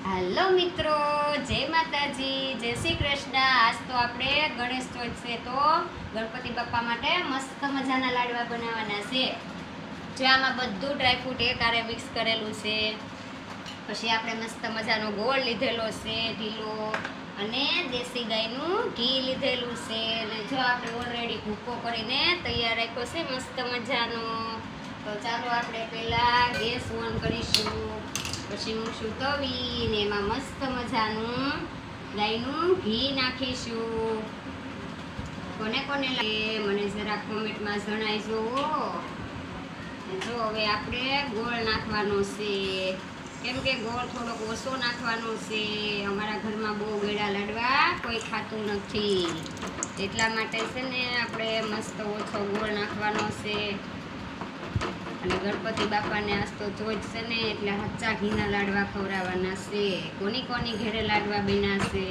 હાલો મિત્રો, જય માતાજી, જય શ્રી કૃષ્ણ। આજ તો આપણે ગણેશ ચોથ છે, તો ગણપતિ બાપા માટે મસ્ત મજાના લાડવા બનાવવાના છે। જે આમાં બધું ડ્રાયફ્રૂટ એકારે મિક્સ કરેલું છે। પછી આપણે મસ્ત મજાનો ગોળ લીધેલો છે ઢીલો, અને દેશી ગાયનું ઘી લીધેલું છે। અને જો આપણે ઓલરેડી ભૂકો કરીને તૈયાર રાખ્યો છે મસ્ત મજાનો। તો ચાલો આપણે પહેલા ગેસ ઓન કરીશું। પછી મૂકશું તવી ને એમાં મસ્ત મજાનું ગાયનું ઘી નાખીશું। કોને કોને લાગે મને જરા કોમેન્ટમાં જણાવજો। જો હવે આપણે ગોળ નાખવાનો છે, કેમ કે ગોળ થોડોક ઓછો નાખવાનો છે। અમારા ઘરમાં બહુ ગળા લાડવા કોઈ ખાતું નથી, એટલા માટે છે ને આપણે મસ્ત ઓછો ગોળ નાખવાનો છે। અને ગણપતિ બાપાને આજ તો ચોથ છે ને, એટલે હચ્ચા ઘીના લાડવા ખવડાવવાના છે। કોની કોની ઘરે લાડવા બન્યા છે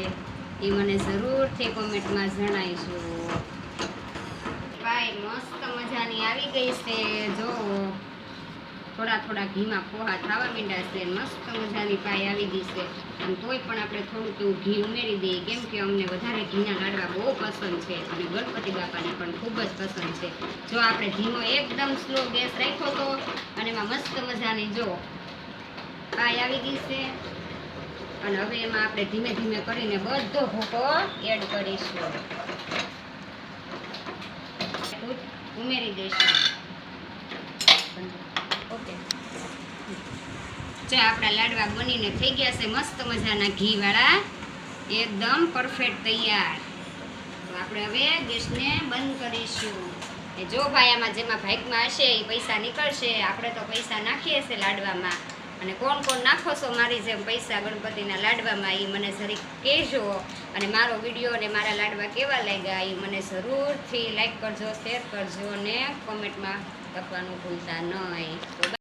એ મને જરૂરથી કોમેન્ટમાં જણાવજો। ભાઈ મસ્ત મજાની આવી ગઈ છે, જો થોડા થોડા ઘીમાં પોહા થવા માંડ્યા છે, મસ્ત મજાની પાય આવી ગઈ છે। અને તોય પણ આપણે થોડુંક એવું ઘી ઉમેરી દઈએ, કેમ કે અમને વધારે ઘીના લાડવા બહુ પસંદ છે, અને ગણપતિ બાપાને પણ ખૂબ જ પસંદ છે। જો આપણે ધીમો એકદમ સ્લો ગેસ રાખ્યો તો, અને એમાં મસ્ત મજાની જો પાય આવી ગઈ છે। અને હવે એમાં આપણે ધીમે ધીમે કરીને બધો ભૂકો એડ કરીશું, ઉમેરી દઈશું। ઓકે, જો આપણા લાડવા બનીને થઈ ગયા છે મસ્ત મજાના ઘી વાળા, એકદમ પરફેક્ટ તૈયાર। તો આપણે હવે ગેસને બંધ કરીશું। એ જો ભાઈ આમાં જેમાં ભાગમાં હશે એ પૈસા નીકળશે, આપણે તો પૈસા નાખીએ છીએ લાડવામાં। અને કોણ કોણ નાખો છો મારી જેમ પૈસા ગણપતિના લાડવામાં એ મને જરીક કહેજો। અને મારો વિડીયો અને મારા લાડવા કેવા લાગ્યા એ મને જરૂરથી લાઈક કરજો, શેર કરજો, અને કોમેન્ટમાં લખવાનું ભૂલતા નહીં।